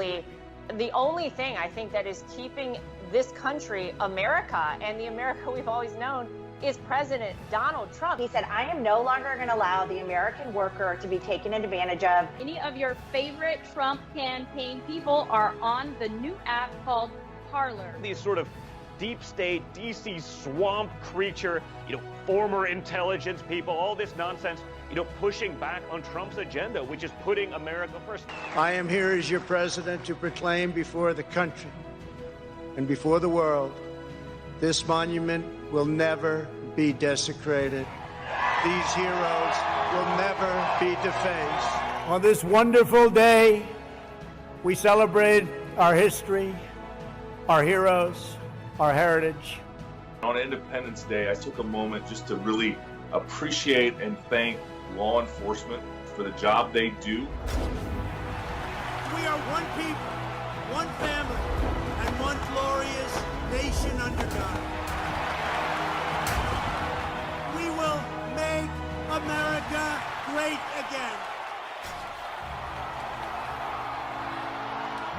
really the only thing I think that is keeping this country America, and the America we've always known, is President Donald Trump. He said, I am no longer going to allow the American worker to be taken advantage of. Any of your favorite Trump campaign people are on the new app called Parler. These sort of deep state, DC swamp creature, former intelligence people, all this nonsense, pushing back on Trump's agenda, which is putting America first. I am here as your president to proclaim before the country and before the world, this monument will never be desecrated. These heroes will never be defaced. On this wonderful day, we celebrate our history, our heroes, our heritage. On Independence Day, I took a moment just to really appreciate and thank law enforcement for the job they do. We are one people, one family, and one glorious nation under God. We will make America great again.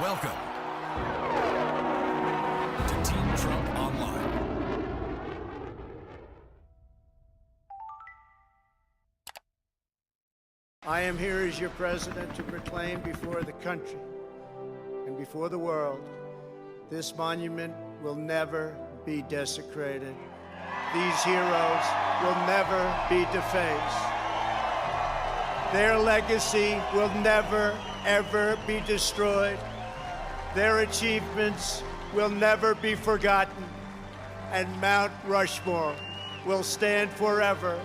Welcome to Team Trump Online. I am here as your president to proclaim before the country and before the world, this monument will never be desecrated. These heroes will never be defaced. Their legacy will never, ever be destroyed. Their achievements will never be forgotten. And Mount Rushmore will stand forever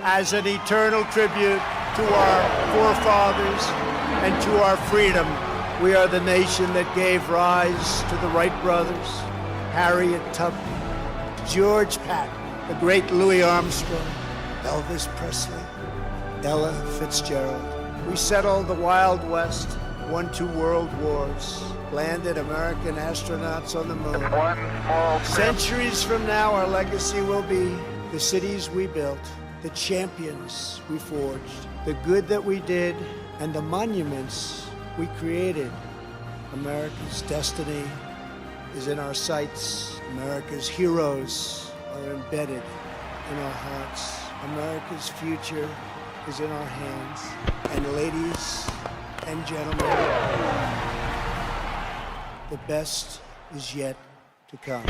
as an eternal tribute to our forefathers and to our freedom. We are the nation that gave rise to the Wright brothers, Harriet Tubman, George Patton, the great Louis Armstrong, Elvis Presley, Ella Fitzgerald. We settled the Wild West, won 2 world wars, landed American astronauts on the moon. Centuries from now, our legacy will be the cities we built, the champions we forged, the good that we did, and the monuments we created. America's destiny is in our sights. America's heroes are embedded in our hearts. America's future is in our hands. And ladies and gentlemen, the best is yet to come.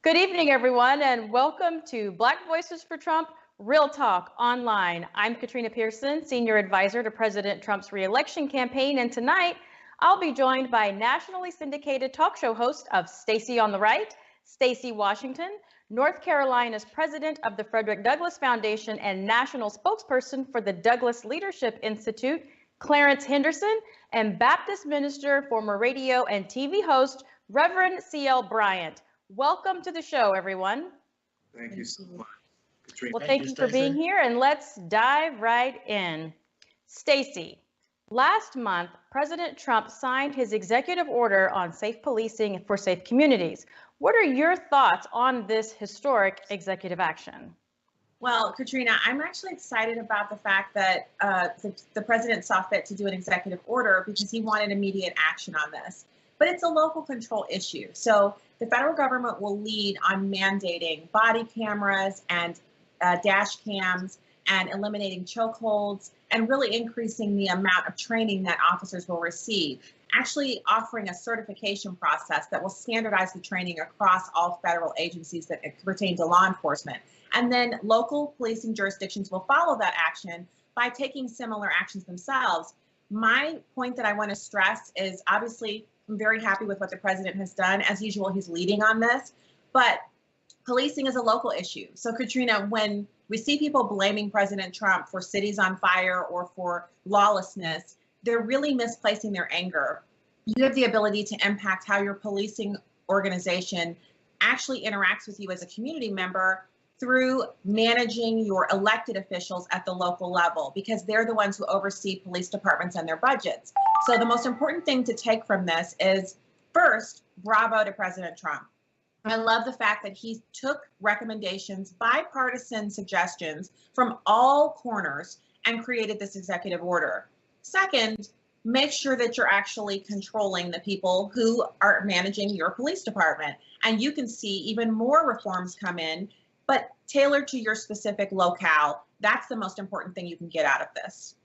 Good evening, everyone, and welcome to Black Voices for Trump, Real Talk Online. I'm Katrina Pierson, Senior Advisor to President Trump's re-election campaign, and tonight I'll be joined by nationally syndicated talk show host of Stacey on the Right, Stacey Washington, North Carolina's president of the Frederick Douglass Foundation and national spokesperson for the Douglass Leadership Institute, Clarence Henderson, and Baptist minister, former radio and TV host, Reverend C.L. Bryant. Welcome to the show, everyone. Thank you so much, Katrina. Well, thank you for being here, and let's dive right in. Stacey, last month, President Trump signed his executive order on safe policing for safe communities. What are your thoughts on this historic executive action? Well, Katrina, I'm actually excited about the fact that the president saw fit to do an executive order because he wanted immediate action on this. But it's a local control issue. So the federal government will lead on mandating body cameras and dash cams and eliminating chokeholds and really increasing the amount of training that officers will receive, actually offering a certification process that will standardize the training across all federal agencies that pertain to law enforcement. And then local policing jurisdictions will follow that action by taking similar actions themselves. My point that I want to stress is obviously I'm very happy with what the president has done. As usual, he's leading on this, but policing is a local issue. So Katrina, when we see people blaming President Trump for cities on fire or for lawlessness, they're really misplacing their anger. You have the ability to impact how your policing organization actually interacts with you as a community member through managing your elected officials at the local level, because they're the ones who oversee police departments and their budgets. So the most important thing to take from this is, first, bravo to President Trump. I love the fact that he took recommendations, bipartisan suggestions from all corners, and created this executive order. Second, make sure that you're actually controlling the people who are managing your police department. And you can see even more reforms come in, but tailored to your specific locale. That's the most important thing you can get out of this.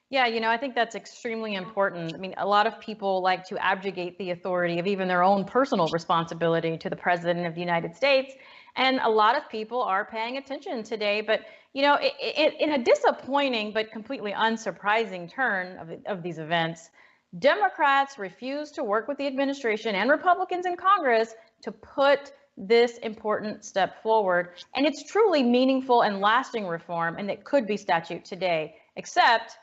Yeah, I think that's extremely important. I mean, a lot of people like to abdicate the authority of even their own personal responsibility to the President of the United States. And a lot of people are paying attention today. But, in a disappointing but completely unsurprising turn of these events, Democrats refuse to work with the administration and Republicans in Congress to put this important step forward. And it's truly meaningful and lasting reform, and it could be statute today, except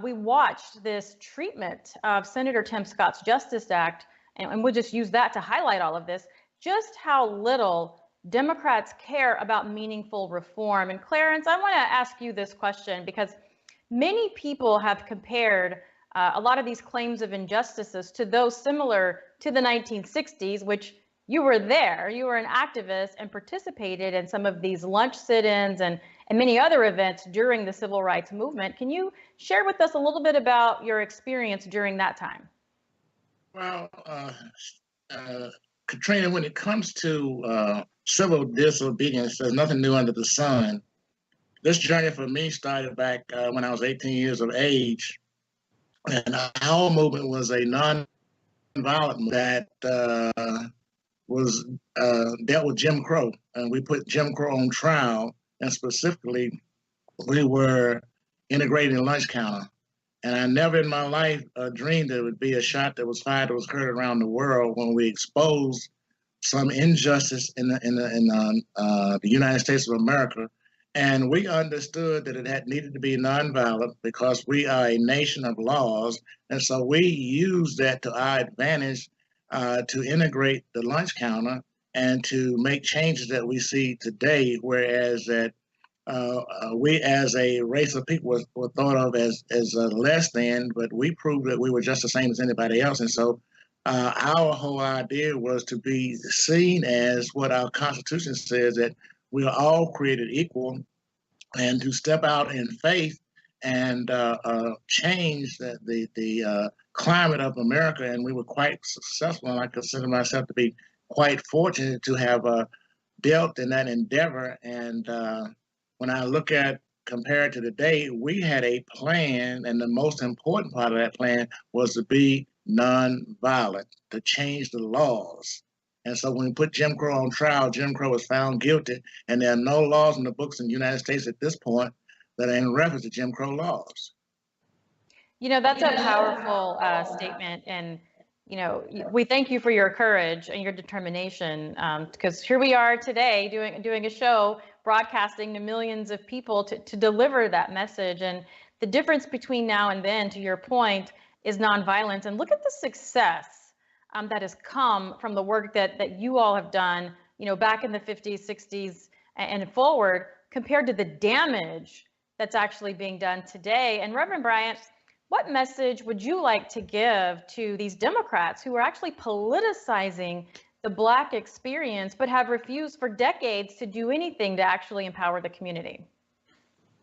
we watched this treatment of Senator Tim Scott's Justice Act, and we'll just use that to highlight all of this, just how little Democrats care about meaningful reform. And Clarence, I want to ask you this question, because many people have compared a lot of these claims of injustices to those similar to the 1960s, which you were there, you were an activist and participated in some of these lunch sit-ins and many other events during the civil rights movement. Can you share with us a little bit about your experience during that time? Well, Katrina, when it comes to civil disobedience, there's nothing new under the sun. This journey for me started back when I was 18 years of age. And our movement was a non-violent movement that was dealt with Jim Crow, and we put Jim Crow on trial, and specifically we were integrating a lunch counter. And I never in my life dreamed there would be a shot that was fired that was heard around the world when we exposed some injustice in the United States of America. And we understood that it had needed to be nonviolent because we are a nation of laws. And so we used that to our advantage to integrate the lunch counter and to make changes that we see today, whereas that we as a race of people were thought of as less than, but we proved that we were just the same as anybody else. And so our whole idea was to be seen as what our Constitution says, that we are all created equal, and to step out in faith and change the climate of America. And we were quite successful, and I consider myself to be quite fortunate to have dealt in that endeavor. And when I look at compared to today, we had a plan, and the most important part of that plan was to be nonviolent, to change the laws. And so when we put Jim Crow on trial, Jim Crow was found guilty, and there are no laws in the books in the United States at this point that are in reference to Jim Crow laws. That's a powerful statement, and we thank you for your courage and your determination, because here we are today doing a show, broadcasting to millions of people to deliver that message. And the difference between now and then, to your point, is nonviolence. And look at the success that has come from the work that you all have done, back in the 50s, 60s, and forward, compared to the damage that's actually being done today. And Reverend Bryant, what message would you like to give to these Democrats who are actually politicizing the Black experience, but have refused for decades to do anything to actually empower the community?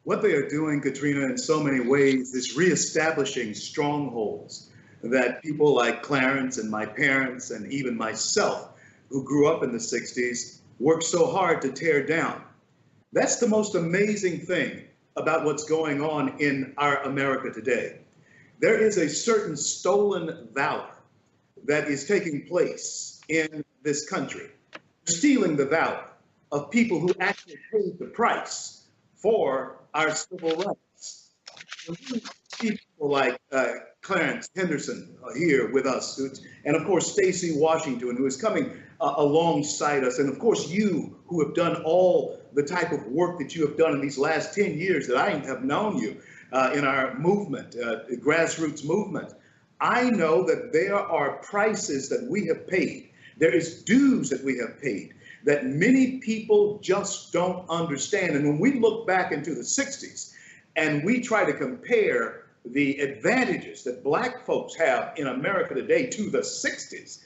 What they are doing, Katrina, in so many ways is reestablishing strongholds that people like Clarence and my parents and even myself, who grew up in the 60s, worked so hard to tear down. That's the most amazing thing about what's going on in our America today. There is a certain stolen valor that is taking place in this country, stealing the valor of people who actually paid the price for our civil rights. People like Clarence Henderson here with us, and of course Stacey Washington, who is coming alongside us, and of course you, who have done all the type of work that you have done in these last 10 years that I have known you in our movement, grassroots movement. I know that there are prices that we have paid. There is dues that we have paid. that many people just don't understand. And when we look back into the 60s and we try to compare the advantages that Black folks have in America today to the 60s,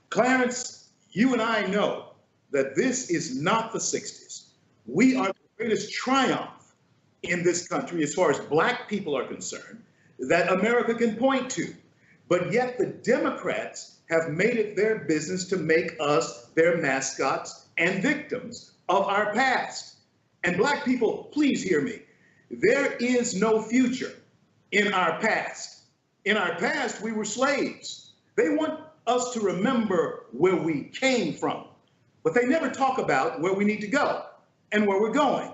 Clarence, you and I know that this is not the 60s. We are the greatest triumph in this country as far as Black people are concerned that America can point to. But yet the Democrats have made it their business to make us their mascots and victims of our past. And Black people, please hear me. There is no future in our past. In our past, we were slaves. They want us to remember where we came from, but they never talk about where we need to go and where we're going.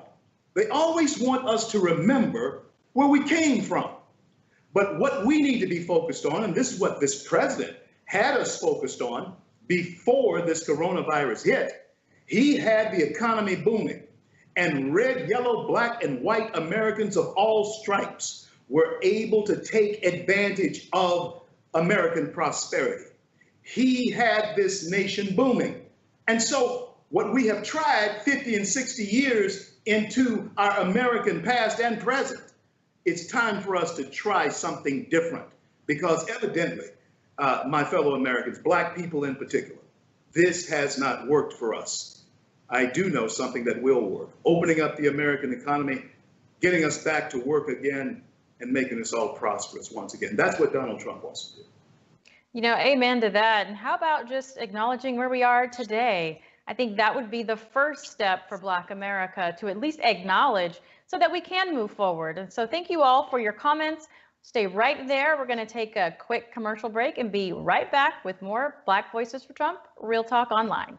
They always want us to remember where we came from. But what we need to be focused on, and this is what this president had us focused on before this coronavirus hit, he had the economy booming, and red, yellow, Black, and white Americans of all stripes were able to take advantage of American prosperity. He had this nation booming. And so what we have tried 50 and 60 years into our American past and present, it's time for us to try something different, because evidently, my fellow Americans, Black people in particular, this has not worked for us. I do know something that will work: opening up the American economy, getting us back to work again, and making us all prosperous once again. That's what Donald Trump wants to do. You know, amen to that. And how about just acknowledging where we are today? I think that would be the first step for Black America to at least acknowledge so that we can move forward. And so thank you all for your comments. Stay right there. We're going to take a quick commercial break and be right back with more Black Voices for Trump, Real Talk Online.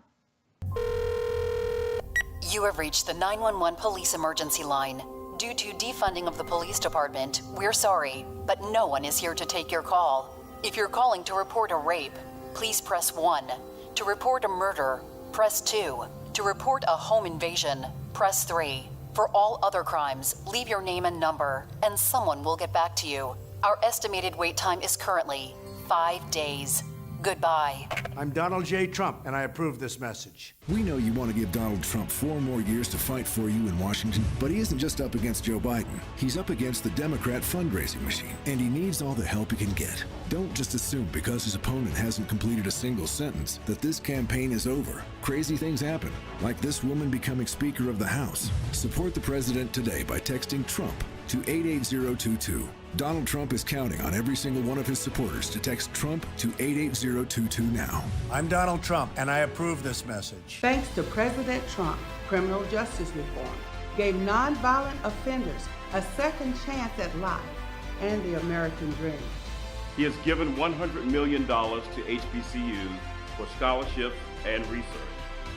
You have reached the 911 police emergency line. Due to defunding of the police department, we're sorry, but no one is here to take your call. If you're calling to report a rape, please press 1. To report a murder, press 2. To report a home invasion, press 3. For all other crimes, leave your name and number, and someone will get back to you. Our estimated wait time is currently 5 days. Goodbye. I'm Donald J. Trump, and I approve this message. We know you want to give Donald Trump 4 more years to fight for you in Washington, but he isn't just up against Joe Biden. He's up against the Democrat fundraising machine, and he needs all the help he can get. Don't just assume because his opponent hasn't completed a single sentence that this campaign is over. Crazy things happen, like this woman becoming Speaker of the House. Support the president today by texting Trump to 88022. Donald Trump is counting on every single one of his supporters to text Trump to 88022 now. I'm Donald Trump, and I approve this message. Thanks to President Trump, criminal justice reform gave nonviolent offenders a second chance at life and the American dream. He has given $100 million to HBCUs for scholarships and research.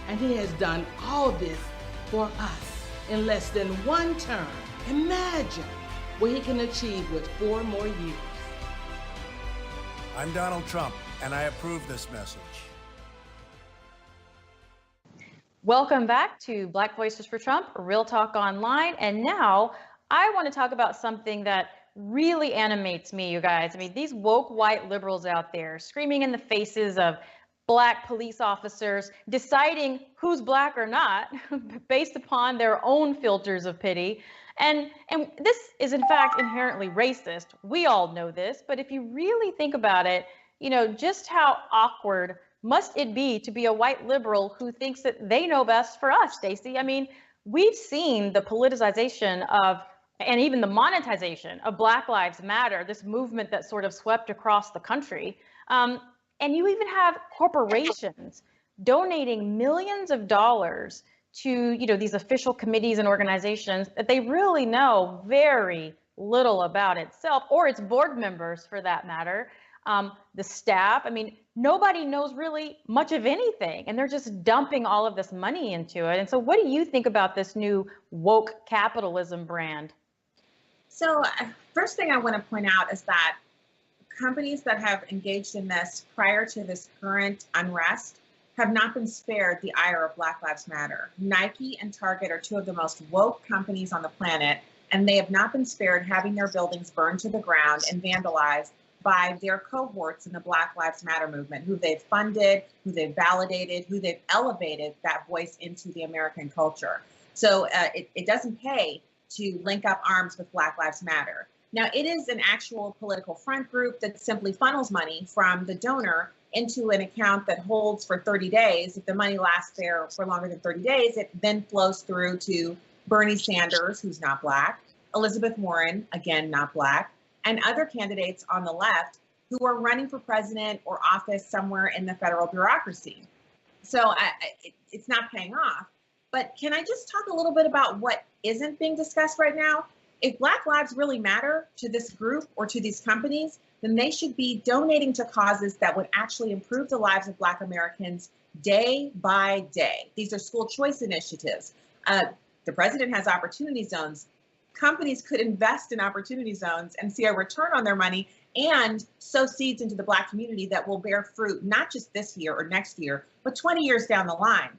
And he has done all this for us in less than one term. Imagine what he can achieve with 4 more years. I'm Donald Trump, and I approve this message. Welcome back to Black Voices for Trump, Real Talk Online. And now I want to talk about something that really animates me, you guys. I mean, these woke white liberals out there screaming in the faces of Black police officers, deciding who's Black or not based upon their own filters of pity. And this is in fact inherently racist. We all know this, but if you really think about it, you know, just how awkward must it be to be a white liberal who thinks that they know best for us, Stacey? I mean, we've seen the politicization of, and even the monetization of Black Lives Matter, this movement that sort of swept across the country. And you even have corporations donating millions of dollars to, you know, these official committees and organizations that they really know very little about itself, or its board members for that matter. The staff, I mean, nobody knows really much of anything, and they're just dumping all of this money into it. And so what do you think about this new woke capitalism brand? So first thing I want to point out is that companies that have engaged in this prior to this current unrest have not been spared the ire of Black Lives Matter. Nike and Target are 2 of the most woke companies on the planet, and they have not been spared having their buildings burned to the ground and vandalized by their cohorts in the Black Lives Matter movement, who they've funded, who they've validated, who they've elevated that voice into the American culture. So it doesn't pay to link up arms with Black Lives Matter. Now, it is an actual political front group that simply funnels money from the donor into an account that holds for 30 days. If the money lasts there for longer than 30 days, it then flows through to Bernie Sanders, who's not Black, Elizabeth Warren, again, not Black, and other candidates on the left who are running for president or office somewhere in the federal bureaucracy. So it's not paying off. But can I just talk a little bit about what isn't being discussed right now? If Black lives really matter to this group or to these companies, then they should be donating to causes that would actually improve the lives of Black Americans day by day. These are school choice initiatives. The president has opportunity zones. Companies could invest in opportunity zones and see a return on their money and sow seeds into the Black community that will bear fruit, not just this year or next year, but 20 years down the line.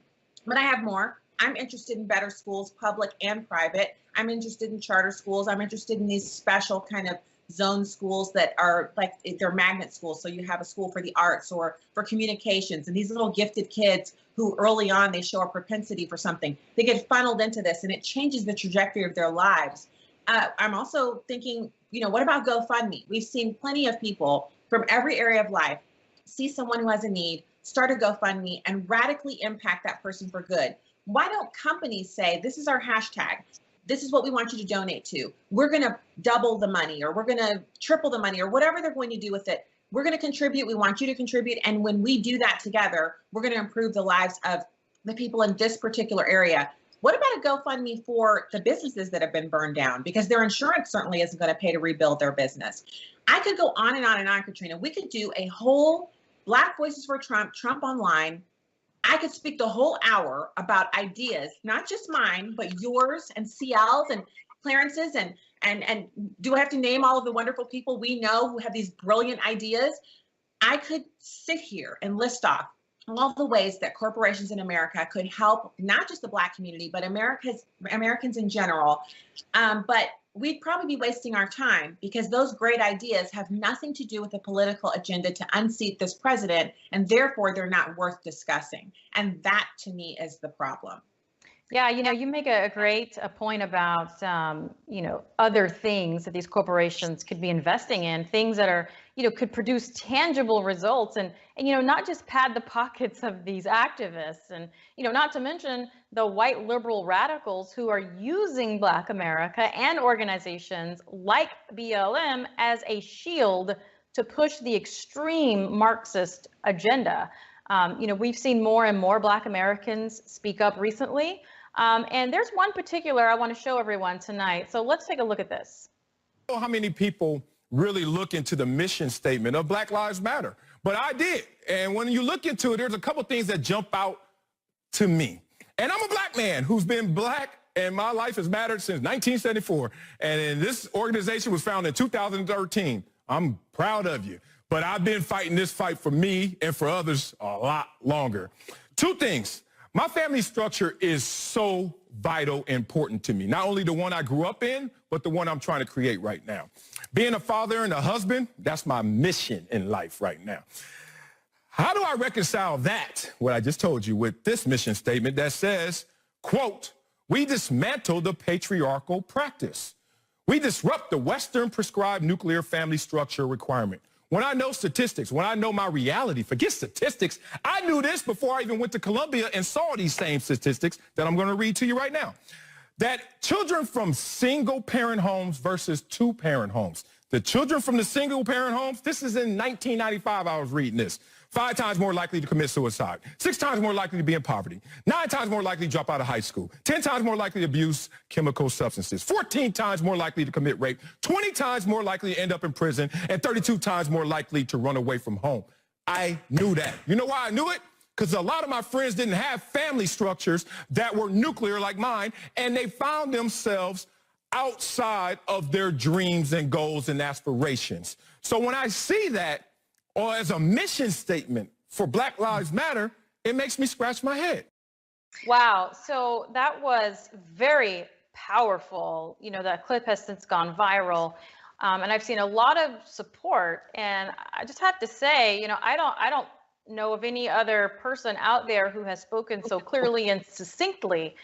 But I have more. I'm interested in better schools, public and private. I'm interested in charter schools. I'm interested in these special kind of zone schools that are like, they're magnet schools. So you have a school for the arts or for communications, and these little gifted kids who early on, they show a propensity for something. They get funneled into this and it changes the trajectory of their lives. I'm also thinking, what about GoFundMe? We've seen plenty of people from every area of life see someone who has a need, start a GoFundMe and radically impact that person for good. Why don't companies say, this is our hashtag, this is what we want you to donate to. We're going to double the money, or we're going to triple the money, or whatever they're going to do with it. We're going to contribute. We want you to contribute. And when we do that together, we're going to improve the lives of the people in this particular area. What about a GoFundMe for the businesses that have been burned down? Because their insurance certainly isn't going to pay to rebuild their business. I could go on and on and on, Katrina. We could do a whole Black Voices for Trump, Trump Online. I could speak the whole hour about ideas, not just mine, but yours and CL's and Clarence's and do I have to name all of the wonderful people we know who have these brilliant ideas? I could sit here and list off all the ways that corporations in America could help not just the Black community, but Americans in general. But we'd probably be wasting our time because those great ideas have nothing to do with a political agenda to unseat this president, and therefore they're not worth discussing. And that to me is the problem. Yeah, you make a great point about, other things that these corporations could be investing in, things that are, could produce tangible results and not just pad the pockets of these activists. And, not to mention the white liberal radicals who are using Black America and organizations like BLM as a shield to push the extreme Marxist agenda. We've seen more and more Black Americans speak up recently. And there's one particular I want to show everyone tonight. So let's take a look at this. I don't know how many people really look into the mission statement of Black Lives Matter, but I did. And when you look into it, there's a couple things that jump out to me. And I'm a Black man who's been Black, and my life has mattered since 1974. And this organization was founded in 2013. I'm proud of you. But I've been fighting this fight for me and for others a lot longer. Two things. My family structure is so vital, important to me. Not only the one I grew up in, but the one I'm trying to create right now. Being a father and a husband, that's my mission in life right now. How do I reconcile that, what I just told you, with this mission statement that says, quote, we dismantle the patriarchal practice. We disrupt the Western prescribed nuclear family structure requirement. When I know statistics, when I know my reality, forget statistics. I knew this before I even went to Columbia and saw these same statistics that I'm going to read to you right now. That children from single-parent homes versus two-parent homes. The children from the single-parent homes, this is in 1995 I was reading this. 5 times more likely to commit suicide, 6 times more likely to be in poverty, 9 times more likely to drop out of high school, 10 times more likely to abuse chemical substances, 14 times more likely to commit rape, 20 times more likely to end up in prison, and 32 times more likely to run away from home. I knew that. You know why I knew it? Because a lot of my friends didn't have family structures that were nuclear like mine, and they found themselves outside of their dreams and goals and aspirations. So when I see that, or as a mission statement for Black Lives Matter, it makes me scratch my head. Wow. So that was very powerful. That clip has since gone viral. And I've seen a lot of support. And I just have to say, you know, I don't know of any other person out there who has spoken so clearly and succinctly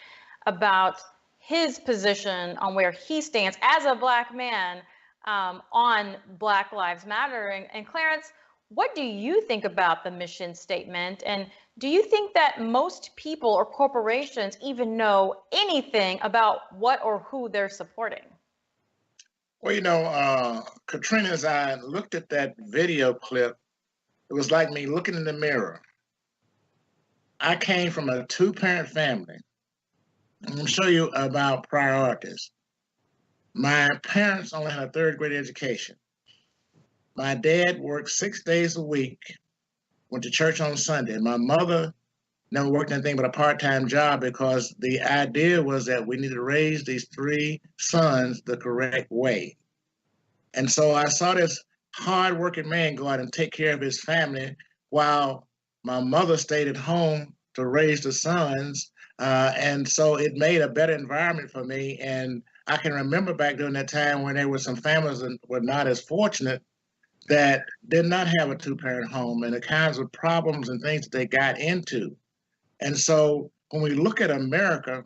about his position on where he stands as a Black man on Black Lives Matter. And Clarence, what do you think about the mission statement? And do you think that most people or corporations even know anything about what or who they're supporting? Well, you know, Katrina, as I looked at that video clip, it was like me looking in the mirror. I came from a two-parent family. I'm going to show you about priorities. My parents only had a third grade education. My dad worked 6 days a week, went to church on Sunday. My mother never worked anything but a part-time job because the idea was that we needed to raise these three sons the correct way. And so I saw this hard-working man go out and take care of his family while my mother stayed at home to raise the sons. And so it made a better environment for me. And I can remember back during that time when there were some families that were not as fortunate that did not have a two-parent home and the kinds of problems and things that they got into. And so when we look at America,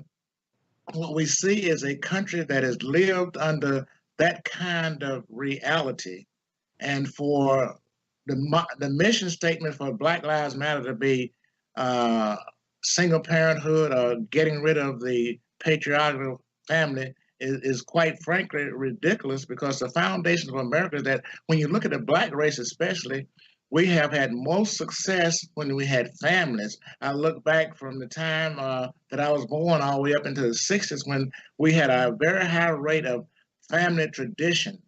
what we see is a country that has lived under that kind of reality. And for the mission statement for Black Lives Matter to be single parenthood or getting rid of the patriarchal family is quite frankly ridiculous, because the foundation of America is that when you look at the Black race especially, we have had most success when we had families. I look back from the time that I was born all the way up into the 60s when we had a very high rate of family tradition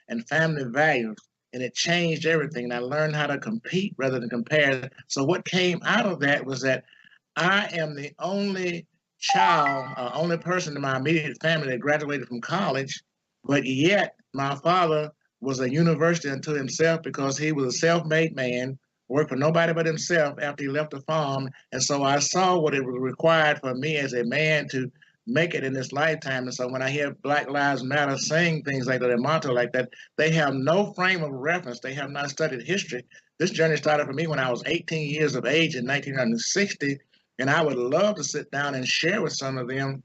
and family values, and it changed everything. And I learned how to compete rather than compare. So what came out of that was that I am the only child, only person in my immediate family that graduated from college, but yet my father was a university unto himself because he was a self-made man, worked for nobody but himself after he left the farm. And so I saw what it was required for me as a man to make it in this lifetime. And so when I hear Black Lives Matter saying things like that, a motto like that, they have no frame of reference. They have not studied history. This journey started for me when I was 18 years of age in 1960. And I would love to sit down and share with some of them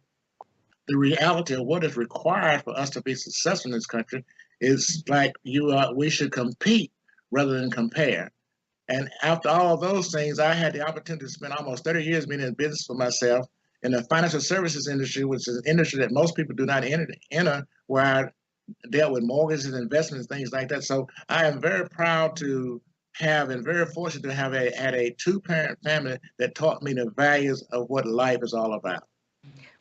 the reality of what is required for us to be successful in this country. Is like we should compete rather than compare. And after all those things, I had the opportunity to spend almost 30 years being in business for myself in the financial services industry, which is an industry that most people do not enter, where I dealt with mortgages, investments, things like that. So I am very proud to have and very fortunate to have had a two-parent family that taught me the values of what life is all about.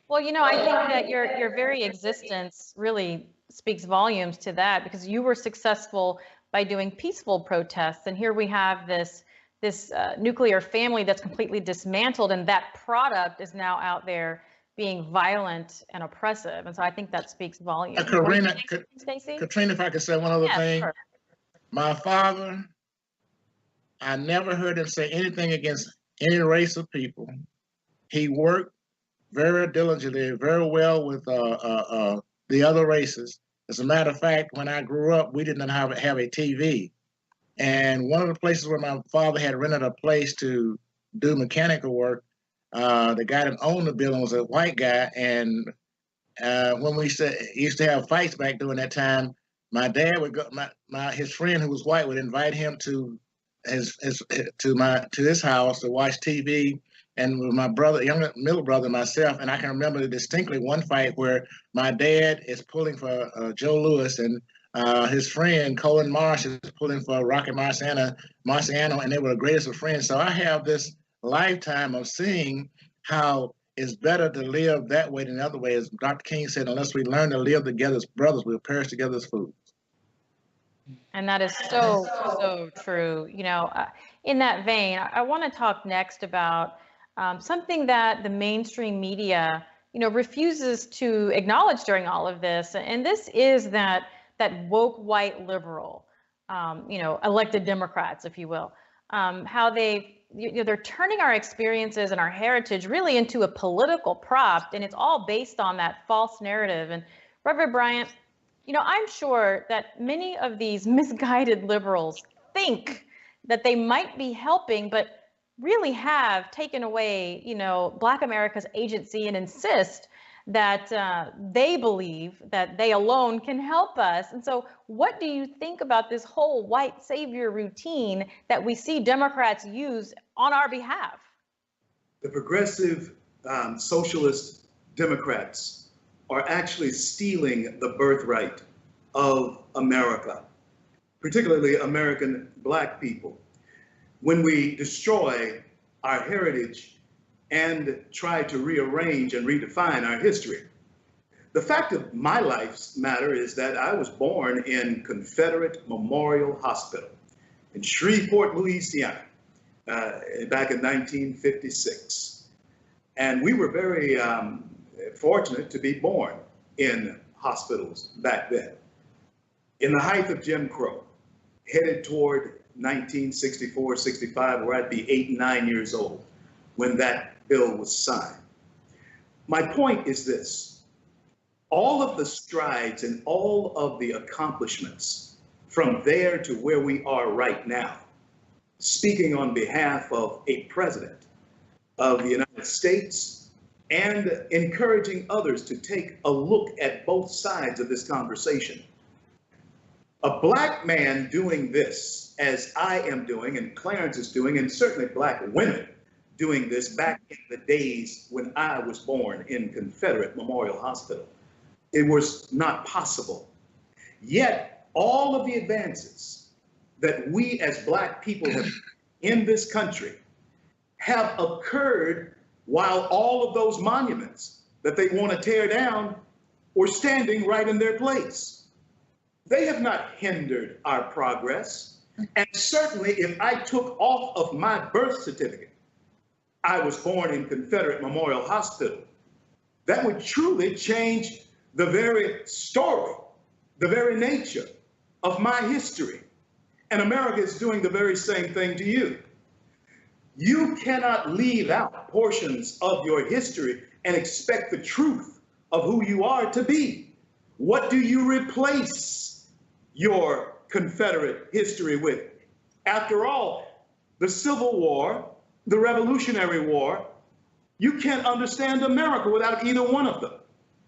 Well, you know, I think that your very existence really speaks volumes to that, because you were successful by doing peaceful protests, and here we have this nuclear family that's completely dismantled, and that product is now out there being violent and oppressive. And so I think that speaks volumes. Katrina, Stacey? Katrina, if I could say one other thing. Sure. My father, I never heard him say anything against any race of people. He worked very diligently, very well with the other races. As a matter of fact, when I grew up, we did not have a TV. And one of the places where my father had rented a place to do mechanical work, the guy that owned the building was a white guy. And when we used to have fights back during that time, my dad would go, his friend who was white would invite him to his house to watch TV. And with my brother, younger middle brother, myself, and I can remember distinctly one fight where my dad is pulling for Joe Louis, and his friend Colin Marsh is pulling for Rocky Marciano, and they were the greatest of friends. So I have this lifetime of seeing how it's better to live that way than the other way. As Dr. King said, unless we learn to live together as brothers, we'll perish together as fools. And that is so true. You know, in that vein, I want to talk next about something that the mainstream media, you know, refuses to acknowledge during all of this, and this is that woke white liberal, you know, elected Democrats, if you will, how they're turning our experiences and our heritage really into a political prop, and it's all based on that false narrative. And Reverend Bryant, You know, I'm sure that many of these misguided liberals think that they might be helping, but really have taken away, you know, Black America's agency and insist that they believe that they alone can help us. And so what do you think about this whole white savior routine that we see Democrats use on our behalf? The progressive socialist Democrats are actually stealing the birthright of America, particularly American Black people. When we destroy our heritage and try to rearrange and redefine our history. The fact of my life's matter is that I was born in Confederate Memorial Hospital in Shreveport, Louisiana, back in 1956. And we were very fortunate to be born in hospitals back then. In the height of Jim Crow, headed toward 1964, 65, where I'd be 8 and 9 years old when that bill was signed. My point is this: all of the strides and all of the accomplishments from there to where we are right now, speaking on behalf of a president of the United States and encouraging others to take a look at both sides of this conversation. A Black man doing this, as I am doing and Clarence is doing, and certainly Black women doing this back in the days when I was born in Confederate Memorial Hospital, it was not possible. Yet all of the advances that we as Black people have in this country have occurred while all of those monuments that they want to tear down were standing right in their place. They have not hindered our progress. And certainly if I took off of my birth certificate, I was born in Confederate Memorial Hospital, that would truly change the very story, the very nature of my history. And America is doing the very same thing to you. You cannot leave out portions of your history and expect the truth of who you are to be. What do you replace your Confederate history with? After all, the Civil War, the Revolutionary War, you can't understand America without either one of them.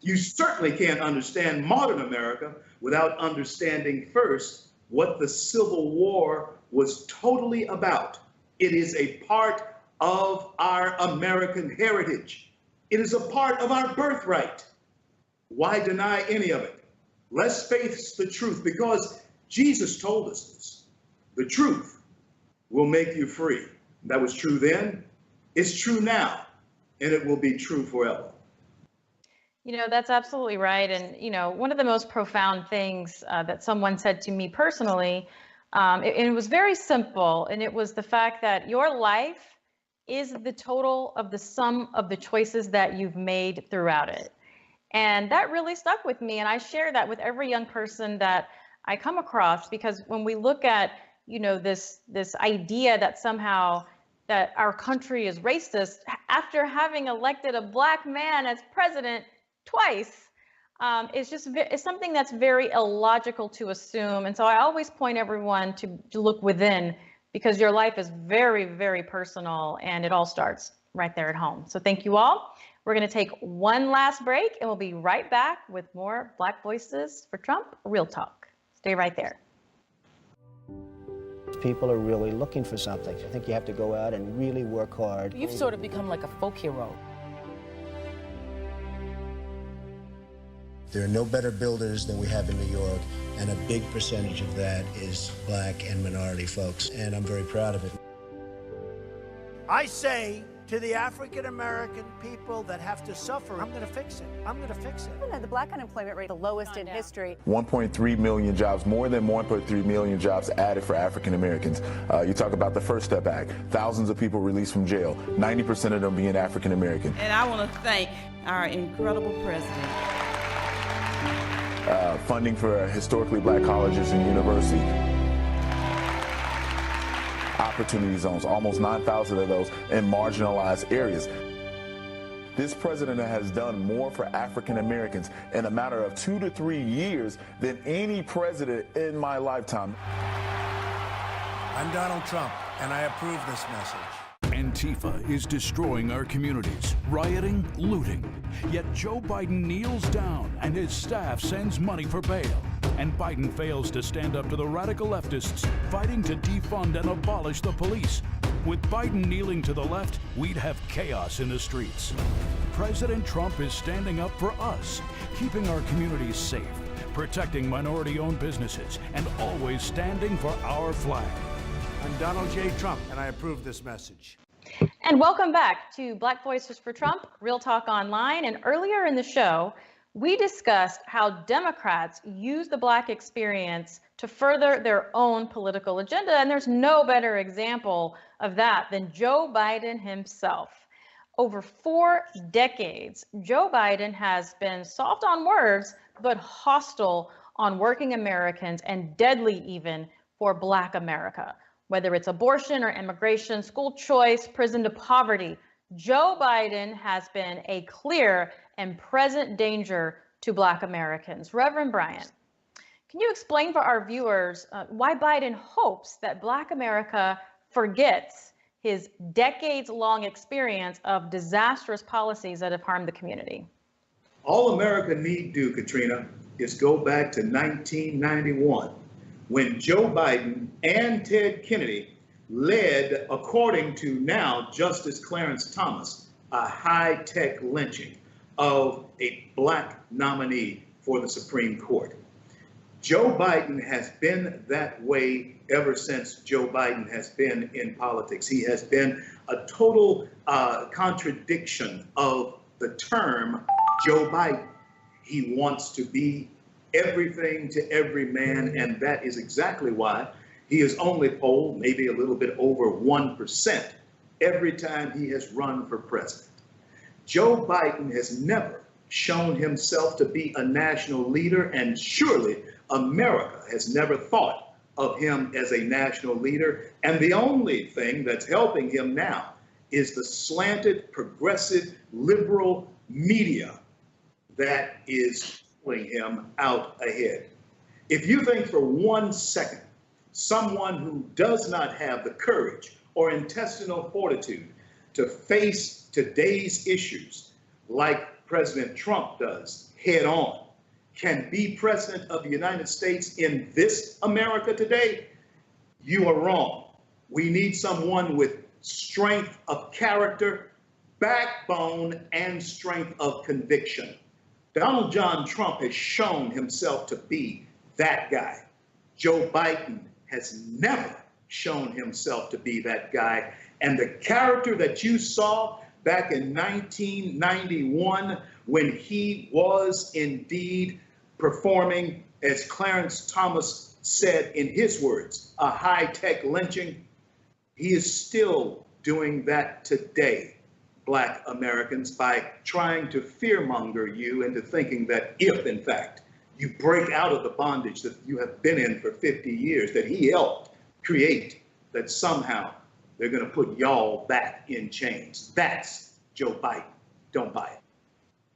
You certainly can't understand modern America without understanding first what the Civil War was totally about. It is a part of our American heritage. It is a part of our birthright. Why deny any of it? Let's face the truth, because Jesus told us this. The truth will make you free. That was true then, it's true now, and it will be true forever. You know, that's absolutely right. And, you know, one of the most profound things that someone said to me personally, it was very simple, and it was the fact that your life is the total of the sum of the choices that you've made throughout it. And that really stuck with me. And I share that with every young person that I come across, because when we look at, you know, this idea that somehow that our country is racist, after having elected a Black man as president twice, it's something that's very illogical to assume. And so I always point everyone to look within, because your life is very, very personal, and it all starts right there at home. So thank you all. We're going to take one last break, and we'll be right back with more Black Voices for Trump Real Talk. Stay right there. People are really looking for something. I think you have to go out and really work hard. You've sort of become like a folk hero. There are no better builders than we have in New York, and a big percentage of that is Black and minority folks, and I'm very proud of it. I say to the African-American people that have to suffer, I'm going to fix it. I'm going to fix it. The Black unemployment rate, the lowest in history. 1.3 million jobs, more than 1.3 million jobs added for African Americans. You talk about the First Step Act, thousands of people released from jail, 90% of them being African American. And I want to thank our incredible president. Funding for historically Black colleges and universities. Opportunity zones, almost 9,000 of those in marginalized areas. This president has done more for African Americans in a matter of 2 to 3 years than any president in my lifetime. I'm Donald Trump, and I approve this message. Antifa is destroying our communities, rioting, looting. Yet Joe Biden kneels down and his staff sends money for bail. And Biden fails to stand up to the radical leftists fighting to defund and abolish the police. With Biden kneeling to the left, we'd have chaos in the streets. President Trump is standing up for us, keeping our communities safe, protecting minority-owned businesses, and always standing for our flag. I'm Donald J. Trump, and I approve this message. And welcome back to Black Voices for Trump, Real Talk Online. And earlier in the show, we discussed how Democrats use the Black experience to further their own political agenda. And there's no better example of that than Joe Biden himself. Over 4 decades, Joe Biden has been soft on words, but hostile on working Americans and deadly even for Black America. Whether it's abortion or immigration, school choice, prison to poverty, Joe Biden has been a clear and present danger to Black Americans. Reverend Bryant, can you explain for our viewers why Biden hopes that Black America forgets his decades-long experience of disastrous policies that have harmed the community? All America need do, Katrina, is go back to 1991. When Joe Biden and Ted Kennedy led, according to now Justice Clarence Thomas, a high-tech lynching of a Black nominee for the Supreme Court. Joe Biden has been that way ever since Joe Biden has been in politics. He has been a total contradiction of the term Joe Biden. He wants to be everything to every man, and that is exactly why he is only polled maybe a little bit over 1% every time he has run for president. Joe Biden has never shown himself to be a national leader, and surely America has never thought of him as a national leader. And the only thing that's helping him now is the slanted, progressive, liberal media that is pulling him out ahead. If you think for 1 second someone who does not have the courage or intestinal fortitude to face today's issues like President Trump does head on can be president of the United States in this America today, you are wrong. We need someone with strength of character, backbone, and strength of conviction. Donald John Trump has shown himself to be that guy. Joe Biden has never shown himself to be that guy. And the character that you saw back in 1991, when he was indeed performing, as Clarence Thomas said in his words, a high-tech lynching, he is still doing that today. Black Americans, by trying to fearmonger you into thinking that if, in fact, you break out of the bondage that you have been in for 50 years, that he helped create, that somehow they're going to put y'all back in chains. That's Joe Biden. Don't buy it.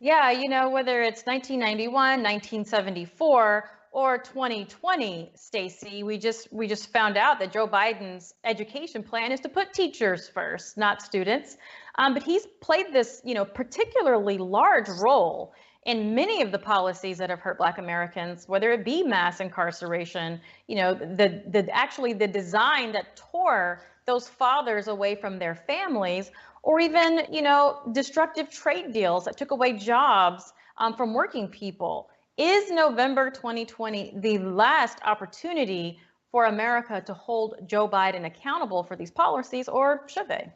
Yeah, you know, whether it's 1991, 1974, or 2020, Stacey, we just found out that Joe Biden's education plan is to put teachers first, not students. But he's played this, particularly large role in many of the policies that have hurt Black Americans, whether it be mass incarceration, the design that tore those fathers away from their families, or even, destructive trade deals that took away jobs from working people. Is November 2020 the last opportunity for America to hold Joe Biden accountable for these policies, or should they?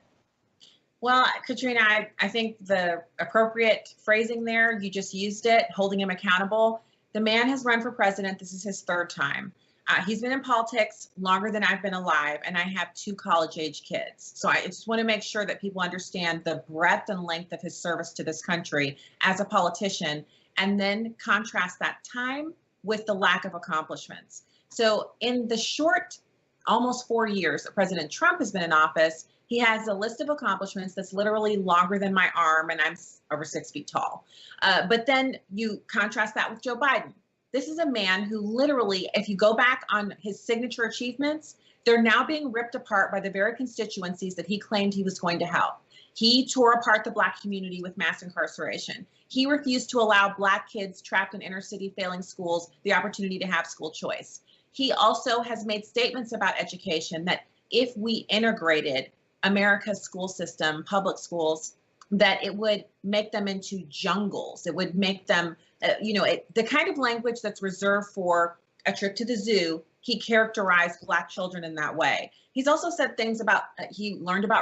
Well, Katrina, I think the appropriate phrasing there, you just used it, holding him accountable. The man has run for president. This is his 3rd time. He's been in politics longer than I've been alive, and I have 2 college-age kids. So I just want to make sure that people understand the breadth and length of his service to this country as a politician, and then contrast that time with the lack of accomplishments. So in the short, almost 4 years that President Trump has been in office, He has a list of accomplishments that's literally longer than my arm, and I'm over 6 feet tall. But then you contrast that with Joe Biden. This is a man who literally, if you go back on his signature achievements, they're now being ripped apart by the very constituencies that he claimed he was going to help. He tore apart the Black community with mass incarceration. He refused to allow Black kids trapped in inner city failing schools the opportunity to have school choice. He also has made statements about education that if we integrated America's school system, public schools, that it would make them into jungles. It would make them, the kind of language that's reserved for a trip to the zoo. He characterized Black children in that way. He's also said things about, he learned about